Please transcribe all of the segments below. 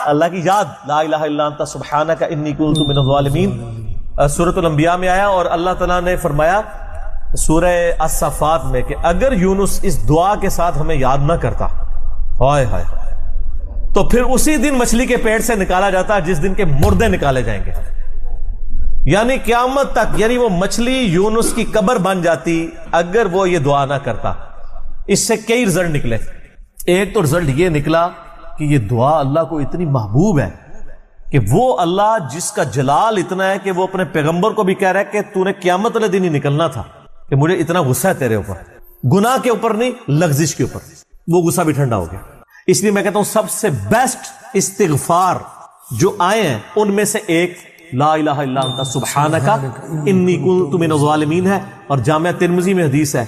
اللہ کی یاد، لا الہ الا انت سبحانک انی کنت من الظالمین، سورۃ الانبیاء میں آیا، اور اللہ تعالیٰ نے فرمایا سورہ الصفات میں کہ اگر یونس اس دعا کے ساتھ ہمیں یاد نہ کرتا، ہائے ہائے، تو پھر اسی دن مچھلی کے پیٹ سے نکالا جاتا جس دن کے مردے نکالے جائیں گے، یعنی قیامت تک، یعنی وہ مچھلی یونس کی قبر بن جاتی اگر وہ یہ دعا نہ کرتا۔ اس سے کئی رزلٹ نکلے۔ ایک تو رزلٹ یہ نکلا کہ یہ دعا اللہ کو اتنی محبوب ہے کہ وہ اللہ جس کا جلال اتنا ہے کہ وہ اپنے پیغمبر کو بھی کہہ رہا ہے کہ تو نے قیامت والے دن ہی نکلنا تھا، کہ مجھے اتنا غصہ ہے تیرے اوپر، گناہ کے اوپر نہیں، لغزش کے اوپر، وہ غصہ بھی ٹھنڈا ہو گیا۔ اس لیے میں کہتا ہوں سب سے بیسٹ استغفار جو آئے ہیں ان میں سے ایک لا الہ الا انت سبحانک انی کنت من الظالمین ہے، اور جامعہ ترمذی میں حدیث ہے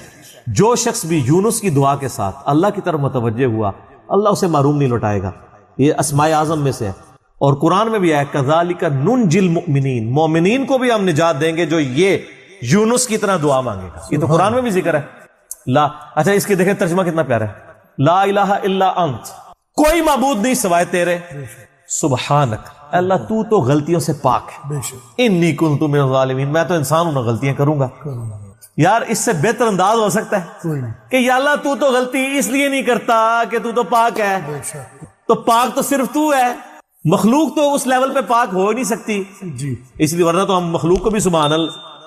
جو شخص بھی یونس کی دعا کے ساتھ اللہ کی طرف متوجہ ہوا اللہ اسے محروم نہیں لوٹائے گا۔ یہ اسماء اعظم میں سے ہے، اور قرآن میں بھی آیا کذالک ننجی المؤمنین، مومنین کو بھی ہم نجات دیں گے جو یہ یونس کی طرح دعا مانگے گا۔ یہ تو قرآن میں بھی ذکر ہے۔ لا اچھا اس کی دیکھیں ترجمہ کتنا پیارا ہے، لا الہ الا انت، کوئی معبود نہیں سوائے تیرے، سبحانک، اللہ تو تو غلطیوں سے پاک ہے، انی کنت من الظالمین، میں تو انسان ہوں، غلطیاں کروں گا۔ یار اس سے بہتر انداز ہو سکتا ہے کہ یا اللہ تو تو غلطی اس لیے نہیں کرتا کہ تو تو پاک ہے، تو پاک تو صرف تو ہے، مخلوق تو اس لیول پہ پاک ہو ہی نہیں سکتی، اس لیے ورنہ تو ہم مخلوق کو بھی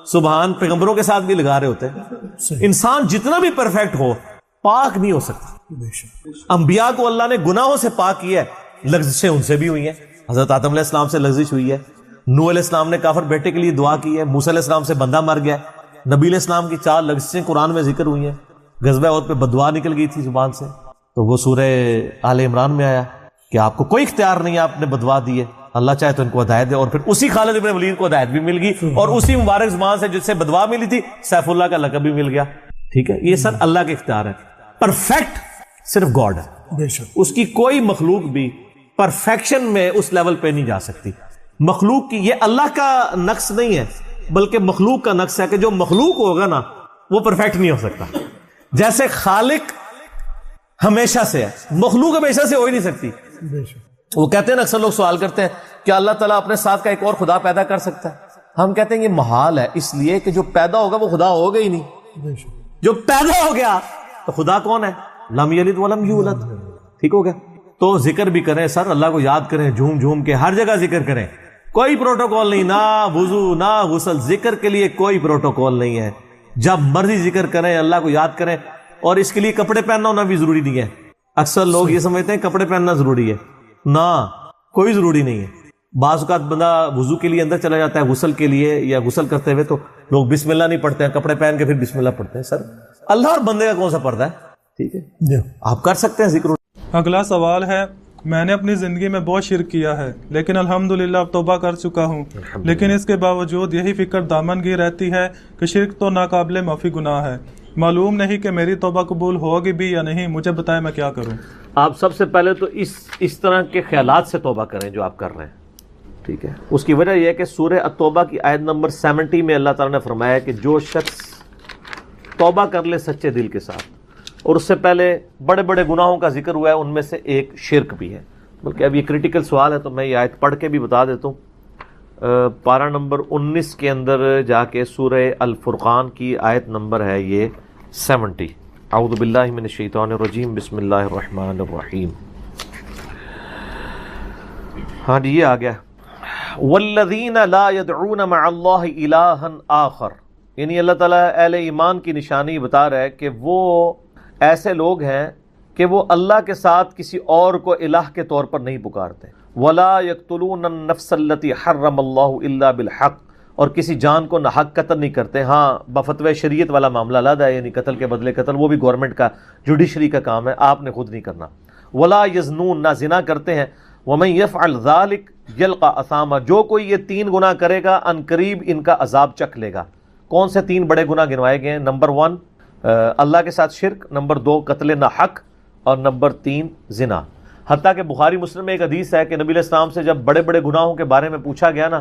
سبحان پیغمبروں کے ساتھ بھی لگا رہے ہوتے ہیں۔ انسان جتنا بھی پرفیکٹ ہو پاک نہیں ہو سکتا۔ انبیاء کو اللہ نے گناہوں سے پاک کیا ہے، لغزشیں ان سے بھی ہوئی ہیں، حضرت آدم علیہ السلام سے لغزش ہوئی ہے، نوح علیہ السلام نے کافر بیٹے کے لیے دعا کی ہے، موسیٰ علیہ السلام سے بندہ مر گیا، نبی علیہ السلام کی 4 لغزشیں قرآن میں ذکر ہوئی ہیں، غزوہ احد پہ بددعا نکل گئی تھی زبان سے، تو وہ سورہ آل عمران میں آیا کہ آپ کو کوئی اختیار نہیں ہے، آپ نے بددعا دی ہے، اللہ چاہے تو ان کو ہدایت دے، اور پھر اسی خالد بن ولید کو ہدایت بھی مل گئی، اور اسی مبارک زبان سے جس سے بددعا ملی تھی سیف اللہ کا لقب بھی مل گیا۔ ٹھیک ہے، یہ سب اللہ کے اختیار ہے، پرفیکٹ صرف گاڈ ہے، اس کی کوئی مخلوق بھی پرفیکشن میں اس لیول پہ نہیں جا سکتی۔ مخلوق کی یہ اللہ کا نقص نہیں ہے بلکہ مخلوق کا نقص ہے کہ جو مخلوق ہوگا نا وہ پرفیکٹ نہیں ہو سکتا، جیسے خالق ہمیشہ سے ہے، مخلوق ہمیشہ سے ہو ہی نہیں سکتی۔ وہ کہتے ہیں نا، اکثر لوگ سوال کرتے ہیں کہ اللہ تعالیٰ اپنے ساتھ کا ایک اور خدا پیدا کر سکتا ہے، ہم کہتے ہیں یہ محال ہے، اس لیے کہ جو پیدا ہوگا وہ خدا ہوگا ہی نہیں، جو پیدا ہو گیا تو خدا کون ہے، لم یلد ولم یولد، ٹھیک ہو گیا۔ تو ذکر بھی کریں سر، اللہ کو یاد کریں، جھوم جھوم کے ہر جگہ ذکر کریں، کوئی پروٹوکول نہیں، نہ وضو نہ غسل، ذکر کے لیے کوئی پروٹوکول نہیں ہے، جب مرضی ذکر کریں، اللہ کو یاد کریں، اور اس کے لیے کپڑے پہننا ہونا بھی ضروری نہیں ہے۔ اکثر لوگ یہ سمجھتے ہیں کپڑے پہننا ضروری ہے، نہ کوئی ضروری نہیں ہے۔ بعض اوقات بندہ وضو کے لیے اندر چلا جاتا ہے غسل کے لیے، یا غسل کرتے ہوئے تو لوگ بسم اللہ نہیں پڑھتے ہیں، کپڑے پہن کے پھر بسم اللہ پڑھتے ہیں۔ سر اللہ اور بندے کا کون سا پردہ ہے؟ ٹھیک ہے، آپ کر سکتے ہیں ذکر۔ اگلا سوال ہے، میں نے اپنی زندگی میں بہت شرک کیا ہے لیکن الحمدللہ اب توبہ کر چکا ہوں، لیکن اس کے باوجود یہی فکر دامن گیر رہتی ہے کہ شرک تو ناقابل معافی گناہ ہے، معلوم نہیں کہ میری توبہ قبول ہوگی بھی یا نہیں، مجھے بتائیں میں کیا کروں۔ آپ سب سے پہلے تو اس طرح کے خیالات سے توبہ کریں جو آپ کر رہے ہیں، ٹھیک ہے۔ اس کی وجہ یہ ہے کہ سورہ التوبہ کی آیت نمبر 70 میں اللہ تعالیٰ نے فرمایا کہ جو شخص توبہ کر لے سچے دل کے ساتھ، اور اس سے پہلے بڑے بڑے گناہوں کا ذکر ہوا ہے، ان میں سے ایک شرک بھی ہے، بلکہ اب یہ کریٹیکل سوال ہے تو میں یہ آیت پڑھ کے بھی بتا دیتا ہوں۔ پارہ نمبر 19 کے اندر جا کے سورہ الفرقان کی آیت نمبر ہے یہ 70۔ اعوذ باللہ من الشیطان الرجیم، بسم اللہ الرحمن الرحیم۔ ہاں جی یہ آ گیا، والذین لا يدعون مع اللہ الہا آخر، یعنی اللہ تعالیٰ اہل ایمان کی نشانی بتا رہا ہے کہ وہ ایسے لوگ ہیں کہ وہ اللہ کے ساتھ کسی اور کو الہ کے طور پر نہیں پکارتے، ولا یقتلون النفس التي حرم اللہ الا بالحق، اور کسی جان کو ناحق قتل نہیں کرتے۔ ہاں بفتوی شریعت والا معاملہ علیحدہ ہے، یعنی قتل کے بدلے قتل، وہ بھی گورنمنٹ کا جوڈیشری کا کام ہے، آپ نے خود نہیں کرنا۔ ولا یزنون، نہ زنا کرتے ہیں۔ ومن یفعل ذلک یلقى اثاما، جو کوئی یہ 3 گناہ کرے گا ان قریب ان کا عذاب چکھ لے گا۔ کون سے 3 بڑے گناہ گنوائے گئے ہیں؟ نمبر 1 اللہ کے ساتھ شرک، نمبر 2 قتل ناحق، اور نمبر 3 زنا۔ حتیٰ کہ بخاری مسلم میں ایک حدیث ہے کہ نبی علیہ السلام سے جب بڑے بڑے گناہوں کے بارے میں پوچھا گیا نا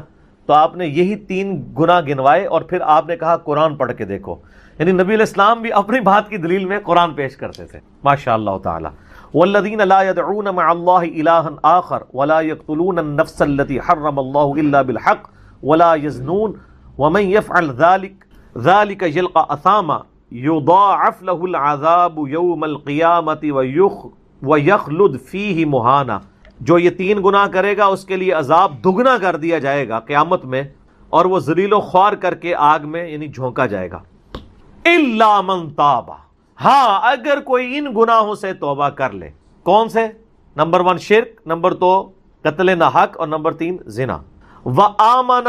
تو آپ نے یہی 3 گناہ گنوائے، اور پھر آپ نے کہا قرآن پڑھ کے دیکھو، یعنی نبی علیہ السلام بھی اپنی بات کی دلیل میں قرآن پیش کرتے تھے، ماشاء اللہ تعالی۔ والذین لا يدعون مع اللہ الہا آخر ولا يقتلون النفس التي حرم اللہ الا بالحق ولا يزنون ومن يفعل ذلك يلقى اثاما یضاعف له العذاب یوم القیامت ویخلد فیہ مہانا. جو یہ 3 گناہ کرے گا اس کے لیے عذاب دگنا کر دیا جائے گا قیامت میں، اور وہ ذلیل و خوار کر کے آگ میں یعنی جھونکا جائے گا. الا من تاب، ہاں اگر کوئی ان گناہوں سے توبہ کر لے. کون سے؟ نمبر 1 شرک، نمبر 2 قتل ناحق، اور نمبر 3 زنا. وآمن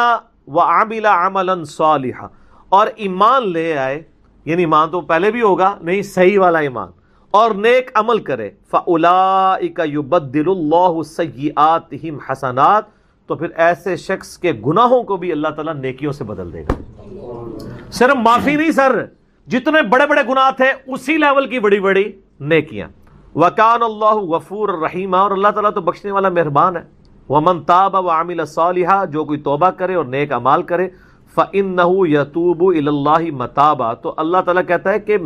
وعمل عملا صالحا، اور ایمان لے آئے، یعنی ایمان تو پہلے بھی ہوگا، نہیں صحیح والا ایمان، اور نیک عمل کرے. فَأُولَئِكَ يُبَدِّلُ اللَّهُ سَيِّئَاتِهِمْ حَسَنَات، تو پھر ایسے شخص کے گناہوں کو بھی اللہ تعالیٰ نیکیوں سے بدل دے گا. صرف معافی نہیں سر، جتنے بڑے بڑے گناہ تھے اسی لیول کی بڑی بڑی نیکیاں. وَكَانَ اللَّهُ غَفُورًا رَحِيمًا، اور اللہ تعالیٰ تو بخشنے والا مہربان ہے. وَمَن تَابَ وَعَمِلَ صَالِحًا، جو کوئی توبہ کرے اور نیک اعمال کرے. فَإِنَّهُ يَتُوبُ إِلَى اللَّهِ مَتَابًا، تو اللہ تعالیٰ کہتا ہے کہ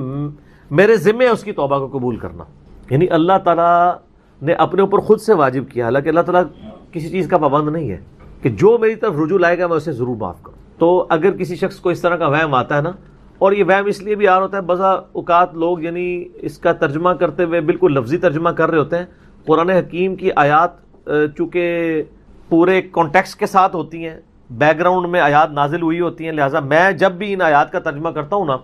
میرے ذمے ہے اس کی توبہ کو قبول کرنا. یعنی اللہ تعالیٰ نے اپنے اوپر خود سے واجب کیا، حالانکہ اللہ تعالیٰ کسی چیز کا پابند نہیں ہے کہ جو میری طرف رجوع لائے گا میں اسے ضرور معاف کروں. تو اگر کسی شخص کو اس طرح کا وہم آتا ہے نا، اور یہ وہم اس لیے بھی آ رہا ہوتا ہے، بعض اوقات لوگ یعنی اس کا ترجمہ کرتے ہوئے بالکل لفظی ترجمہ کر رہے ہوتے ہیں. قرآن حکیم کی آیات چونکہ پورے کانٹیکسٹ کے ساتھ ہوتی ہیں، بیک گراؤنڈ میں آیات نازل ہوئی ہوتی ہیں، لہٰذا میں جب بھی ان آیات کا ترجمہ کرتا ہوں نا،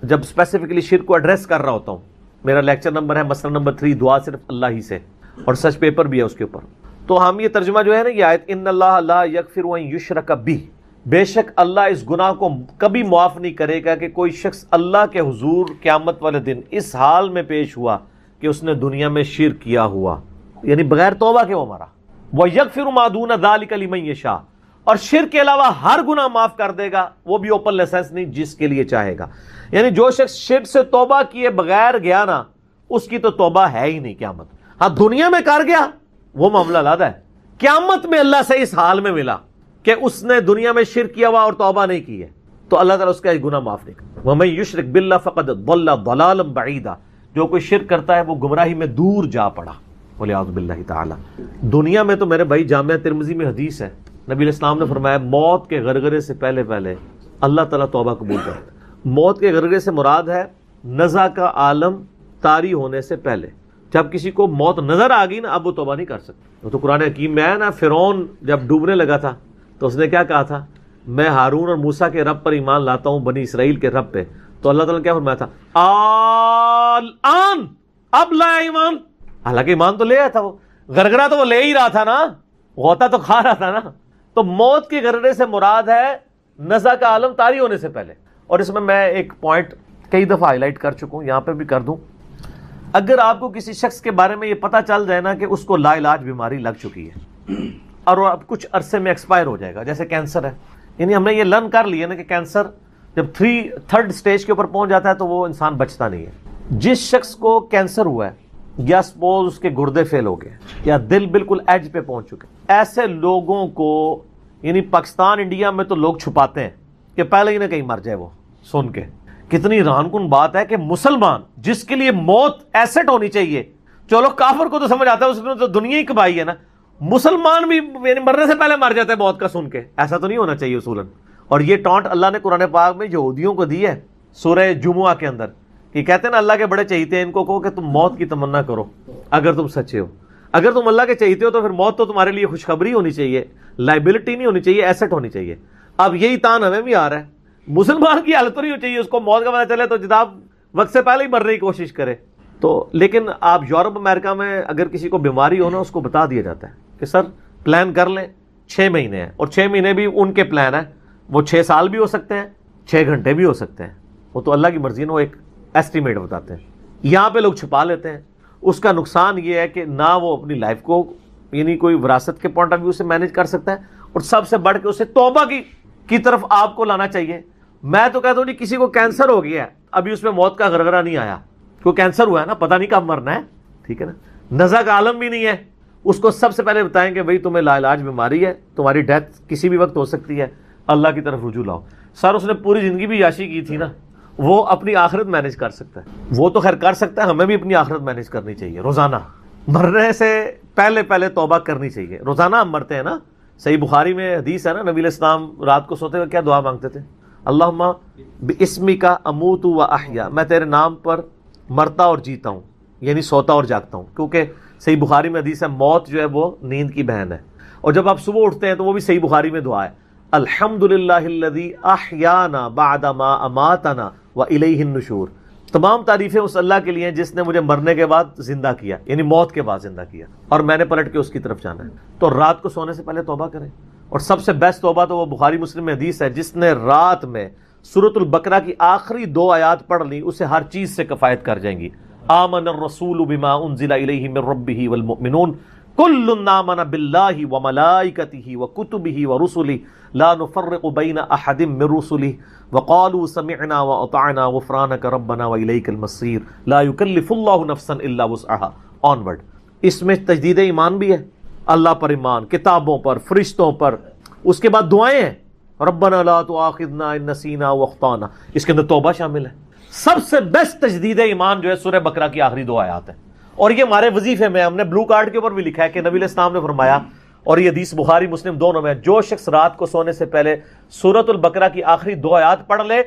جب اسپیسیفکلی شرک کو ایڈریس کر رہا ہوتا ہوں، میرا لیکچر نمبر ہے مسئلہ نمبر 3 دعا صرف اللہ ہی سے، اور سچ پیپر بھی ہے اس کے اوپر. تو ہم یہ ترجمہ جو ہے نا، یہ آیت ان اللہ لا یغفر ان یشرک بہ، بے شک اللہ اس گناہ کو کبھی معاف نہیں کرے گا کہ کوئی شخص اللہ کے حضور قیامت والے دن اس حال میں پیش ہوا کہ اس نے دنیا میں شرک کیا ہوا، یعنی بغیر توبہ کے وہ مرا. وَيَغْفِرُ مَا دُونَ ذَلِكَ لِمَن یشاء، اور شرک کے علاوہ ہر گناہ معاف کر دے گا، وہ بھی اوپن لائسنس نہیں، جس کے لیے چاہے گا. یعنی جو شخص شرک سے توبہ کیے بغیر گیا نا، اس کی تو توبہ ہے ہی نہیں قیامت. ہاں دنیا میں کر گیا وہ معاملہ علیحدہ ہے، قیامت میں اللہ سے اس حال میں ملا کہ اس نے دنیا میں شرک کیا ہوا اور توبہ نہیں کی ہے، تو اللہ تعالیٰ اس کا گناہ معاف نہیں کرتا. وَمَن يُشْرِكْ بِاللَّهِ فَقَدْ ضَلَّ ضَلَالًا بَعِيدًا، جو کوئی شرک کرتا ہے وہ گمراہی میں دور جا پڑا. وَلِعَوْذُ بِاللَّهِ تعالی. دنیا میں تو میرے بھائی جامعہ ترمذی میں حدیث ہے، نبی علیہ السلام نے فرمایا موت کے غرغرے سے پہلے اللہ تعالیٰ توبہ قبول کرتا ہے. موت کے غرغرے سے مراد ہے نزع کا عالم طاری ہونے سے پہلے. جب کسی کو موت نظر آ گئی نا، اب وہ توبہ نہیں کر سکتا. وہ تو قرآن حکیم میں ہے نا، فرعون جب ڈوبنے لگا تھا تو اس نے کیا کہا تھا، میں ہارون اور موسیٰ کے رب پر ایمان لاتا ہوں، بنی اسرائیل کے رب پہ. تو اللہ تعالیٰ نے کیا فرمایا تھا، الآن، اب لایا ایمان. حالانکہ ایمان تو لے آیا تھا، وہ غرغرہ تو وہ لے ہی رہا تھا نا، غوطہ تو کھا رہا تھا نا. تو موت کے غرغرے سے مراد ہے نزع کا عالم طاری ہونے سے پہلے. اور اس میں ایک پوائنٹ کئی دفعہ ہائی لائٹ کر چکا ہوں، یہاں پہ بھی کر دوں. اگر آپ کو کسی شخص کے بارے میں یہ پتہ چل جائے نا کہ اس کو لا علاج بیماری لگ چکی ہے اور وہ اب کچھ عرصے میں ایکسپائر ہو جائے گا، جیسے کینسر ہے، یعنی ہم نے یہ لرن کر لیا نا کہ کینسر جب 3rd سٹیج کے اوپر پہنچ جاتا ہے تو وہ انسان بچتا نہیں ہے. جس شخص کو کینسر ہوا ہے، یا سپوز اس کے گردے فیل ہو گئے، یا دل بالکل ایج پہ پہنچ چکے، ایسے لوگوں کو یعنی پاکستان انڈیا میں تو لوگ چھپاتے ہیں کہ پہلے ہی نہ کہیں مر جائے. وہ سن کے کتنی ران کن بات ہے کہ مسلمان جس کے لیے موت ایسٹ ہونی چاہیے، چلو کافر کو تو سمجھ آتا ہے، اس نے تو دنیا ہی کمائی ہے نا، مسلمان بھی یعنی مرنے سے پہلے مر جاتا ہے موت کا سن کے. ایسا تو نہیں ہونا چاہیے اصولاً. اور یہ ٹانٹ اللہ نے قرآن پاک میں یہودیوں کو دی ہے سورہ جمعہ کے اندر، کہ کہتے ہیں نا اللہ کے بڑے چہیتے ہیں، ان کو کہو کہ تم موت کی تمنا کرو اگر تم سچے ہو. اگر تم اللہ کے چہیتے ہو تو پھر موت تو تمہارے لیے خوشخبری ہونی چاہیے، لائبلٹی نہیں ہونی چاہیے، ایسٹ ہونی چاہیے. اب یہی تان ہمیں بھی آ رہا ہے، مسلمان کی حالت تو نہیں ہونی چاہیے اس کو موت کا پتہ چلے تو جناب وقت سے پہلے ہی مرنے کی کوشش کرے. تو لیکن آپ یورپ امریکہ میں اگر کسی کو بیماری ہو نا، اس کو بتا دیا جاتا ہے کہ سر پلان کر لیں، 6 مہینے ہیں، اور 6 مہینے بھی ان کے پلان ہیں، وہ 6 سال بھی ہو سکتے ہیں، 6 گھنٹے بھی ہو سکتے ہیں، وہ تو اللہ کی مرضی ہے، وہ ایک ایسٹیمیٹ بتاتے ہیں. یہاں پہ لوگ چھپا لیتے ہیں. اس کا نقصان یہ ہے کہ نہ وہ اپنی لائف کو یعنی کوئی وراثت کے پوائنٹ آف ویو سے مینیج کر سکتا ہے، اور سب سے بڑھ کے اسے توبہ کی طرف آپ کو لانا چاہیے. میں تو کہتا ہوں نہیں، کسی کو کینسر ہو گیا ہے، ابھی اس میں موت کا غرغرہ نہیں آیا، کوئی کینسر ہوا ہے نا، پتہ نہیں کب مرنا ہے، ٹھیک ہے نا، نزع کا عالم بھی نہیں ہے، اس کو سب سے پہلے بتائیں کہ بھائی تمہیں لا علاج بیماری ہے، تمہاری ڈیتھ کسی بھی وقت ہو سکتی ہے، اللہ کی طرف رجوع لاؤ. سر اس نے پوری زندگی بھی عیاشی کی تھی نا، وہ اپنی آخرت مینیج کر سکتا ہے. وہ تو خیر کر سکتا ہے، ہمیں بھی اپنی آخرت مینیج کرنی چاہیے روزانہ. مرنے سے پہلے پہلے توبہ کرنی چاہیے. روزانہ ہم مرتے ہیں نا. صحیح بخاری میں حدیث ہے نا, نبی علیہ السلام رات کو سوتے ہوئے کیا دعا مانگتے تھے؟ اللہم باسمک اموت و احیا, میں تیرے نام پر مرتا اور جیتا ہوں, یعنی سوتا اور جاگتا ہوں. کیونکہ صحیح بخاری میں حدیث ہے موت جو ہے وہ نیند کی بہن ہے. اور جب آپ صبح اٹھتے ہیں تو وہ بھی صحیح بخاری میں دعا ہے, الحمدللہ الذی احیانا بعد ما اماتنا والیہ النشور. تمام تعریفیں اس اللہ کے لیے ہیں جس نے مجھے مرنے کے بعد زندہ کیا, یعنی موت کے بعد زندہ کیا, اور میں نے پلٹ کے اس کی طرف جانا ہے. تو رات کو سونے سے پہلے توبہ کریں. اور سب سے بیسٹ توبہ تو وہ بخاری مسلم میں حدیث ہے, جس نے رات میں سورۃ البقرہ کی آخری 2 آیات پڑھ لی اسے ہر چیز سے کفایت کر جائیں گی. آمن الرسول بما انزل الیہ من ربہ والمؤمنون کل آمن باللہ وملائکتہ وکتبہ ورسلہ لا نفرق بین احد من رسلہ وقالوا سمعنا واطعنا غفرانک ربنا والیک المصیر لا یکلف اللہ نفسا الا وسعہا. آنورڈ. اس میں تجدید ایمان بھی ہے, اللہ پر ایمان, کتابوں پر, فرشتوں پر. اس کے بعد دعائیں ہیں, ربنا لا تؤاخذنا ان نسینا واخطانا. اس کے اندر توبہ شامل ہے. سب سے بیسٹ تجدید ایمان جو ہے سورہ بقرہ کی آخری 2 آیات ہیں. اور یہ ہمارے وظیفے میں ہم نے بلو کارڈ کے اوپر بھی لکھا ہے کہ نبی علیہ السلام نے فرمایا, اور یہ حدیث بخاری مسلم دونوں میں, جو شخص رات کو سونے سے پہلے سورۃ البقرہ کی آخری 2 آیات پڑھ لے,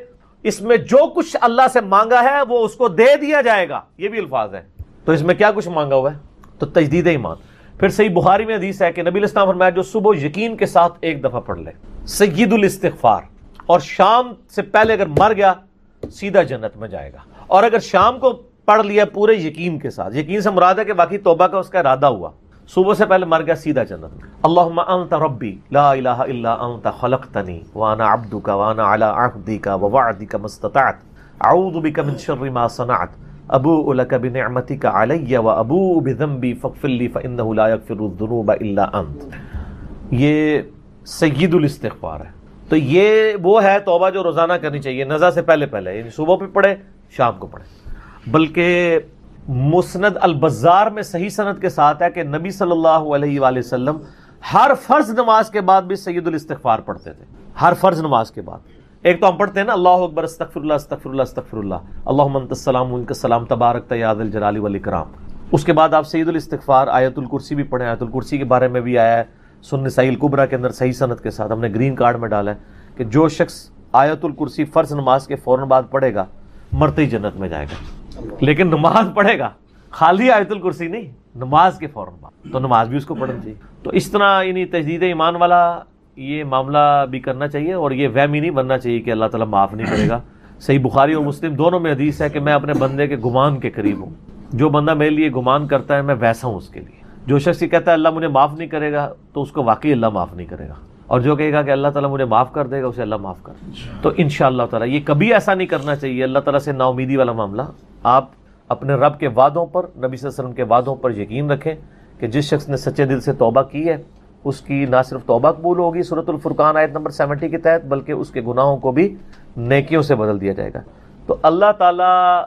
اس میں جو کچھ اللہ سے مانگا ہے وہ اس کو دے دیا جائے گا. یہ بھی الفاظ ہیں. تو اس میں کیا کچھ مانگا ہوا ہے؟ تو تجدید ایمان. پھر صحیح بخاری میں حدیث ہے کہ نبی علیہ السلام فرمایا جو صبح یقین کے ساتھ ایک دفعہ پڑھ لے سید الاستغفار, اور شام سے پہلے اگر مر گیا سیدھا جنت میں جائے گا. اور اگر شام کو پڑھ لیا پورے یقین کے ساتھ, یقین سے مراد ہے کہ باقی توبہ کا اس کا ارادہ ہوا, صبح سے پہلے مر گیا سیدھا جنت میں. اللہم انت ربی لا الہ الا انت خلقتنی وانا عبدک وانا علی عہدک ووعدک ما استطعت اعوذ بک من شر ما صنعت ابوء لک بنعمتک علی وابوء بذنبی فاغفر لی فانہ لا یغفر الذنوب الا انت. یہ سید الاستغفار ہے. تو یہ وہ ہے توبہ جو روزانہ کرنی چاہیے, نزا سے پہلے پہلے, یعنی صبح پہ پڑھے شام کو پڑھے. بلکہ مسند البزار میں صحیح سند کے ساتھ ہے کہ نبی صلی اللہ علیہ وآلہ وسلم ہر فرض نماز کے بعد بھی سید الاستغفار پڑھتے تھے. ہر فرض نماز کے بعد ایک تو ہم پڑھتے ہیں نا, اللہ اکبر استغفر اللہ استغفر اللہ استغفر اللہ اللہم انت السلام ومنک السلام تبارکت یا ذا الجلال والاکرام. اس کے بعد آپ سید الاستغفار آیت الکرسی بھی پڑھیں. آیت الکرسی کے بارے میں بھی آیا ہے سنن نسائی الکبریٰ کے اندر صحیح سند کے ساتھ, ہم نے گرین کارڈ میں ڈالا ہے کہ جو شخص آیت الکرسی فرض نماز کے فوراً بعد پڑھے گا مرتے ہی جنت میں جائے گا. لیکن نماز پڑھے گا, خالی آیت الکرسی نہیں, نماز کے فوراً بعد, تو نماز بھی اس کو پڑھنی چاہیے. تو اس طرح یعنی تجدید ایمان والا یہ معاملہ بھی کرنا چاہیے, اور یہ وہم ہی نہیں بننا چاہیے کہ اللہ تعالیٰ معاف نہیں کرے گا. صحیح بخاری اور مسلم دونوں میں حدیث ہے کہ میں اپنے بندے کے گمان کے قریب ہوں. جو بندہ میرے لیے گمان کرتا ہے میں ویسا ہوں اس کے لیے. جو شخص یہ کہتا ہے اللہ مجھے معاف نہیں کرے گا تو اس کو واقعی اللہ معاف نہیں کرے گا, اور جو کہے گا کہ اللہ تعالیٰ مجھے معاف کر دے گا اسے اللہ معاف کر دے گا. تو انشاءاللہ تعالیٰ یہ کبھی ایسا نہیں کرنا چاہیے اللہ تعالیٰ سے نا امیدی والا معاملہ. آپ اپنے رب کے وعدوں پر, نبی صلی اللہ علیہ وسلم کے وعدوں پر یقین رکھیں کہ جس شخص نے سچے دل سے توبہ کی ہے اس کی نہ صرف توبہ قبول ہوگی سورۃ الفرقان آیت نمبر 70 کے تحت, بلکہ اس کے گناہوں کو بھی نیکیوں سے بدل دیا جائے گا. تو اللہ تعالیٰ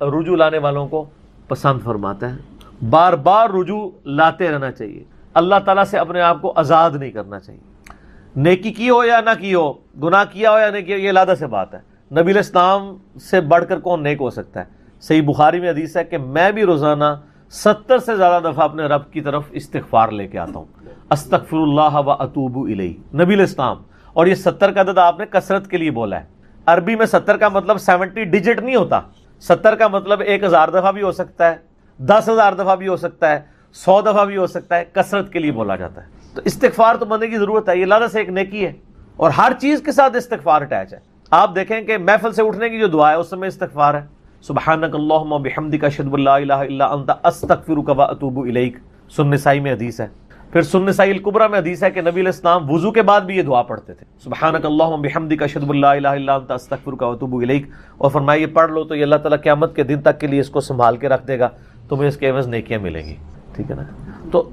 رجوع لانے والوں کو پسند فرماتا ہے. بار بار رجوع لاتے رہنا چاہیے. اللہ تعالیٰ سے اپنے آپ کو آزاد نہیں کرنا چاہیے. نیکی کی ہو یا نہ کی ہو, گناہ کیا ہو یا نہیں کیا, یہ علیحدہ سے بات ہے. نبی علیہ السلام سے بڑھ کر کون نیک ہو سکتا ہے؟ صحیح بخاری میں حدیث ہے کہ میں بھی روزانہ 70 سے زیادہ دفعہ اپنے رب کی طرف استغفار لے کے آتا ہوں. استغفر اللہ و اتوب الیہ, نبی علیہ السلام. اور یہ 70 کا عدد آپ نے کثرت کے لیے بولا ہے. عربی میں 70 کا مطلب 70 ڈیجٹ نہیں ہوتا. 70 کا مطلب 1000 دفعہ بھی ہو سکتا ہے, 10,000 دفعہ بھی ہو سکتا ہے, 100 دفعہ بھی ہو سکتا ہے. کثرت کے لیے بولا جاتا ہے. تو استغفار تو بندے کی ضرورت ہے, یہ اللہ سے ایک نیکی ہے, اور ہر چیز کے ساتھ استغفار اٹیچ ہے. آپ دیکھیں کہ محفل سے اٹھنے کی جو دعا ہے اس میں استغفار ہے, سبحانک اللہم و بحمدک اشہد ان لا الہ الا انت استغفرک و اتوب الیک. سنن نسائی میں حدیث ہے. پھر سنن نسائی الکبریٰ میں حدیث ہے کہ نبی علیہ السلام وضو کے بعد بھی یہ دعا پڑھتے تھے, سبحانک اللہم و بحمدک اشہد ان لا الہ الا انت استغفرک و اتوب الیک. اور فرمایا یہ پڑھ لو تو یہ اللہ تعالیٰ قیامت کے دن تک کے لیے اس کو سنبھال کے رکھ دے گا, تمہیں اس کے عوض نیکیاں ملیں گی. ٹھیک ہے نا. تو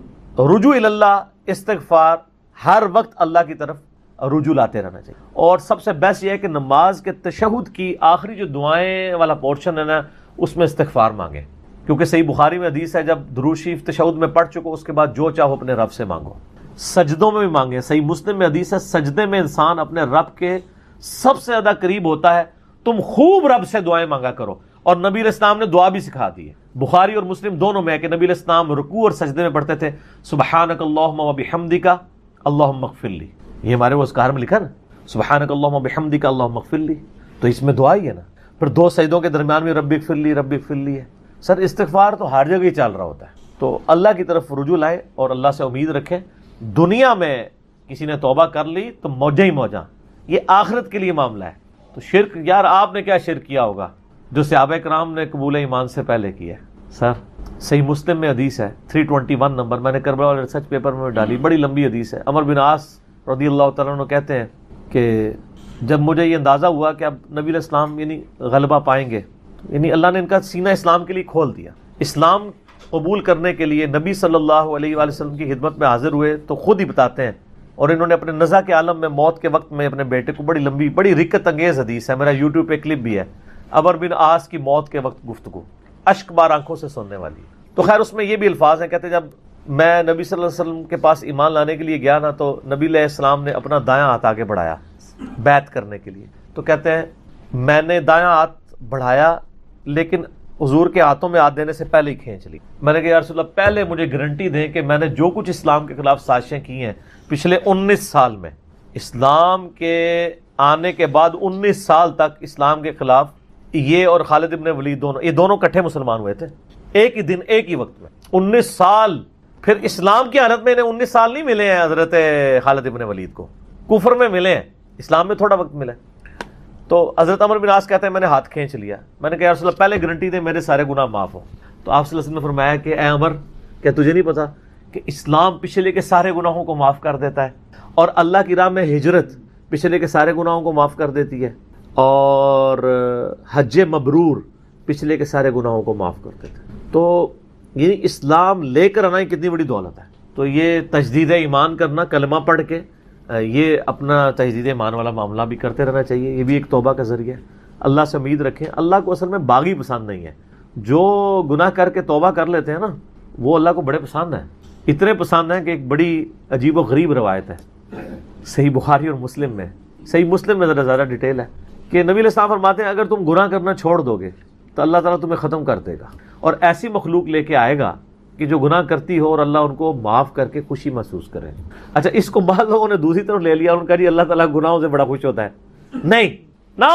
رجوع اللہ, استغفار, ہر وقت اللہ کی طرف رجوع لاتے رہنا چاہیے. اور سب سے بیسٹ یہ ہے کہ نماز کے تشہد کی آخری جو دعائیں والا پورشن ہے نا اس میں استغفار مانگیں, کیونکہ صحیح بخاری میں حدیث ہے جب درود شریف تشہد میں پڑھ چکو اس کے بعد جو چاہو اپنے رب سے مانگو. سجدوں میں بھی مانگیں. صحیح مسلم میں حدیث ہے سجدے میں انسان اپنے رب کے سب سے زیادہ قریب ہوتا ہے. تم خوب رب سے دعائیں مانگا کرو, اور نبی علیہ السلام نے دعا بھی سکھا دی ہے. بخاری اور مسلم دونوں میں ہے کہ نبی علیہ السلام رکوع اور سجدے میں پڑھتے تھے سبحانک اللہم و بحمدک اللہم اغفر لی. یہ ہمارے وہ اذکار میں لکھا نا سبحانک اللہم و بحمدک اللہم اغفر لی, تو اس میں دعا ہی ہے نا. پھر 2 سجدوں کے درمیان میں رب اغفر لی رب اغفر لی ہے. سر استغفار تو ہر جگہ ہی چل رہا ہوتا ہے. تو اللہ کی طرف رجوع لائے اور اللہ سے امید رکھیں. دنیا میں کسی نے توبہ کر لی تو موجہ ہی موجہ, یہ آخرت کے لیے معاملہ ہے. تو شرک, یار آپ نے کیا شرک کیا ہوگا جو صحابہ کرام نے قبول ایمان سے پہلے کیا ہے. سر صحیح مسلم میں حدیث ہے 321 نمبر, میں نے کربلا والے ریسرچ پیپر میں ڈالی, بڑی لمبی حدیث ہے. عمر بن عاص رضی اللہ تعالیٰ عنہ کہتے ہیں کہ جب مجھے یہ اندازہ ہوا کہ اب نبی علیہ السلام یعنی غلبہ پائیں گے, یعنی اللہ نے ان کا سینہ اسلام کے لیے کھول دیا. اسلام قبول کرنے کے لیے نبی صلی اللہ علیہ وآلہ وسلم کی خدمت میں حاضر ہوئے تو خود ہی بتاتے ہیں, اور انہوں نے اپنے نزع کے عالم میں موت کے وقت میں اپنے بیٹے کو, بڑی لمبی بڑی رکت انگیز حدیث ہے, میرا یوٹیوب پہ کلپ بھی ہے, عمر بن عاص کی موت کے وقت گفتگو اشک بار آنکھوں سے سننے والی. تو خیر اس میں یہ بھی الفاظ ہیں, کہتے جب میں نبی صلی اللہ علیہ وسلم کے پاس ایمان لانے کے لیے گیا نا تو نبی علیہ السلام نے اپنا دایاں ہاتھ آگے بڑھایا بیعت کرنے کے لیے. تو کہتے ہیں میں نے دایاں ہاتھ بڑھایا لیکن حضور کے ہاتھوں میں ہاتھ دینے سے پہلے ہی کھینچ لی. میں نے کہا یا رسول اللہ پہلے مجھے گارنٹی دیں کہ میں نے جو کچھ اسلام کے خلاف سازشیں کی ہیں پچھلے 19 سال میں, اسلام کے آنے کے بعد 19 سال تک اسلام کے خلاف یہ اور خالد ابن ولید دونوں, یہ دونوں کٹھے مسلمان ہوئے تھے ایک ہی دن ایک ہی وقت میں 19 سال. پھر اسلام کی حالت میں انہیں 19 سال نہیں ملے ہیں حضرت خالد ابن ولید کو, کفر میں ملے ہیں, اسلام میں تھوڑا وقت ملا. تو حضرت عمر بن عاص کہتے ہیں میں نے ہاتھ کھینچ لیا. میں نے کہا یا رسول اللہ پہلے گارنٹی دے میرے سارے گناہ معاف ہوں. تو آپ صلی اللہ علیہ وسلم نے فرمایا کہ اے عمر کیا تجھے نہیں پتا کہ اسلام پچھلے کے سارے گناہوں کو معاف کر دیتا ہے, اور اللہ کی راہ میں ہجرت پچھلے کے سارے گناہوں کو معاف کر دیتی ہے, اور حج مبرور پچھلے کے سارے گناہوں کو معاف کر دیتا ہے. تو یہ اسلام لے کر آنا کتنی بڑی دولت ہے. تو یہ تجدید ایمان کرنا, کلمہ پڑھ کے یہ اپنا تجدید ایمان والا معاملہ بھی کرتے رہنا چاہیے, یہ بھی ایک توبہ کا ذریعہ ہے. اللہ سے امید رکھیں. اللہ کو اصل میں باغی پسند نہیں ہے, جو گناہ کر کے توبہ کر لیتے ہیں نا وہ اللہ کو بڑے پسند ہیں. اتنے پسند ہیں کہ ایک بڑی عجیب و غریب روایت ہے صحیح بخاری اور مسلم میں, صحیح مسلم میں ذرا زیادہ ڈیٹیل ہے کہ نبی علیہ السلام فرماتے ہیں اگر تم گناہ کرنا چھوڑ دو گے تو اللہ تعالیٰ تمہیں ختم کر دے گا, اور ایسی مخلوق لے کے آئے گا کہ جو گناہ کرتی ہو اور اللہ ان کو معاف کر کے خوشی محسوس کرے. اچھا اس کو بعض لوگوں نے دوسری طرف لے لیا, ان کا جی اللہ تعالیٰ گناہوں سے بڑا خوش ہوتا ہے. نہیں نا,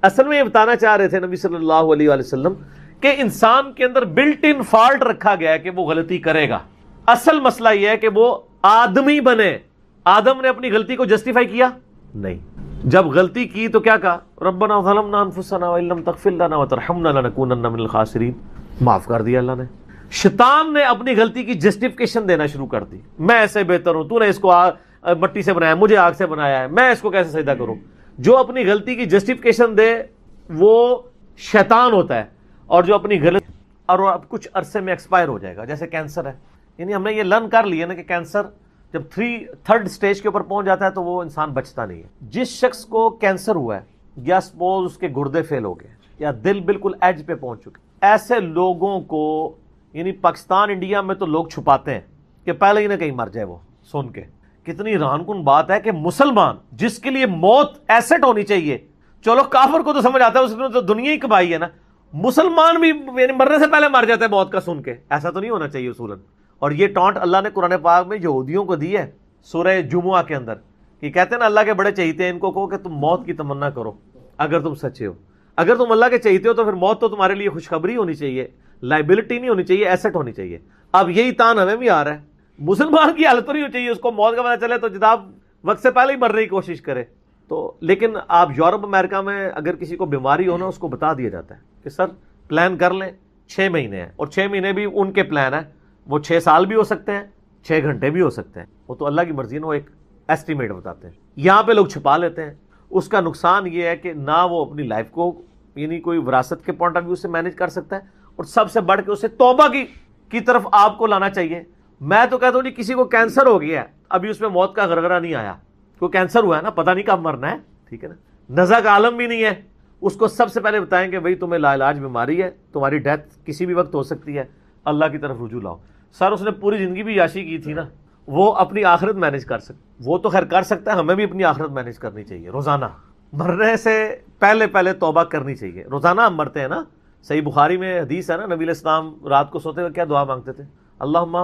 اصل میں یہ بتانا چاہ رہے تھے نبی صلی اللہ علیہ وآلہ وسلم کہ انسان کے اندر بلٹ ان فالٹ رکھا گیا ہے کہ وہ غلطی کرے گا. اصل مسئلہ یہ ہے کہ وہ آدمی بنے. آدم نے اپنی غلطی کو جسٹیفائی کیا نہیں, جب غلطی کی تو کیا کہا ربنا ظلمنا انفسنا وان لم تغفر لنا وترحمنا لنکونن من الخاسرین, معاف کر دیا اللہ نے. شیطان نے اپنی غلطی کی جسٹیفیکیشن دینا شروع کر دی, میں ایسے بہتر ہوں, تو نے اس کو مٹی سے بنایا, مجھے آگ سے بنایا ہے, میں اس کو کیسے سجدہ کروں. جو اپنی غلطی کی جسٹیفیکیشن دے وہ شیطان ہوتا ہے, اور جو اپنی غلطی اور وہ اب کچھ عرصے میں ایکسپائر ہو جائے گا. جیسے کینسر ہے, یعنی ہم نے یہ لرن کر لیا نا کہ کینسر جب 3rd سٹیج کے اوپر پہنچ جاتا ہے تو وہ انسان بچتا نہیں ہے. جس شخص کو کینسر ہوا ہے یا سپوز اس کے گردے فیل ہو گئے یا دل بالکل ایج پہ پہنچ چکے, ایسے لوگوں کو یعنی پاکستان انڈیا میں تو لوگ چھپاتے ہیں کہ پہلے ہی نہ کہیں مر جائے. وہ سن کے کتنی ران کن بات ہے کہ مسلمان جس کے لیے موت ایسٹ ہونی چاہیے, چلو کافر کو تو سمجھ آتا ہے, اس نے تو دنیا ہی کمائی ہے نا, مسلمان بھی مرنے سے پہلے مر جاتا ہے موت کا سن کے. ایسا تو نہیں ہونا چاہیے اصولاً. اور یہ ٹانٹ اللہ نے قرآن پاک میں یہودیوں کو دی ہے سورہ جمعہ کے اندر, کہ کہتے ہیں نا اللہ کے بڑے چہیتے ہیں, ان کو کہو کہ تم موت کی تمنا کرو اگر تم سچے ہو. اگر تم اللہ کے چہیتے ہو تو پھر موت تو تمہارے لیے خوشخبری ہونی چاہیے, لائبلٹی نہیں ہونی چاہیے, ایسٹ ہونی چاہیے. اب یہی تان ہمیں بھی آ رہا ہے, مسلمان کی حالت تو نہیں ہونی چاہیے اس کو موت کا پتہ چلے تو جناب وقت سے پہلے ہی مرنے کی کوشش کرے. تو لیکن آپ یورپ امریکہ میں اگر کسی کو بیماری ہو نا اس کو بتا دیا جاتا ہے کہ سر پلان کر لیں 6 مہینے ہیں, اور 6 مہینے بھی ان کے پلان ہے, وہ 6 سال بھی ہو سکتے ہیں, 6 گھنٹے بھی ہو سکتے ہیں, وہ تو اللہ کی مرضی ہے, وہ ایک ایسٹیمیٹ بتاتے ہیں. یہاں پہ لوگ چھپا لیتے ہیں. اس کا نقصان یہ ہے کہ نہ وہ اپنی لائف کو یعنی کوئی وراثت کے پوائنٹ آف ویو سے مینیج کر سکتا ہے, اور سب سے بڑھ کے اسے توبہ کی طرف آپ کو لانا چاہیے. میں تو کہتا ہوں جی کسی کو کینسر ہو گیا ہے, ابھی اس میں موت کا غرغرہ نہیں آیا, کوئی کینسر ہوا ہے نا, پتہ نہیں کب مرنا ہے, ٹھیک ہے نا, نزع کا عالم بھی نہیں ہے, اس کو سب سے پہلے بتائیں کہ بھائی تمہیں لا علاج بیماری ہے, تمہاری ڈیتھ کسی بھی وقت ہو سکتی ہے, اللہ کی طرف رجوع لاؤ. سر اس نے پوری زندگی بھی عیاشی کی تھی نا, وہ اپنی آخرت مینیج کر سکتا, وہ تو خیر کر سکتا ہے, ہمیں بھی اپنی آخرت مینیج کرنی چاہیے. روزانہ مرنے سے پہلے توبہ کرنی چاہیے. روزانہ ہم مرتے ہیں نا, صحیح بخاری میں حدیث ہے نا، نبی علیہ السلام رات کو سوتے ہوئے کیا دعا مانگتے تھے؟ اللہم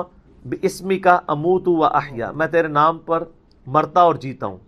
باسمک اموت و احیا، میں تیرے نام پر مرتا اور جیتا ہوں.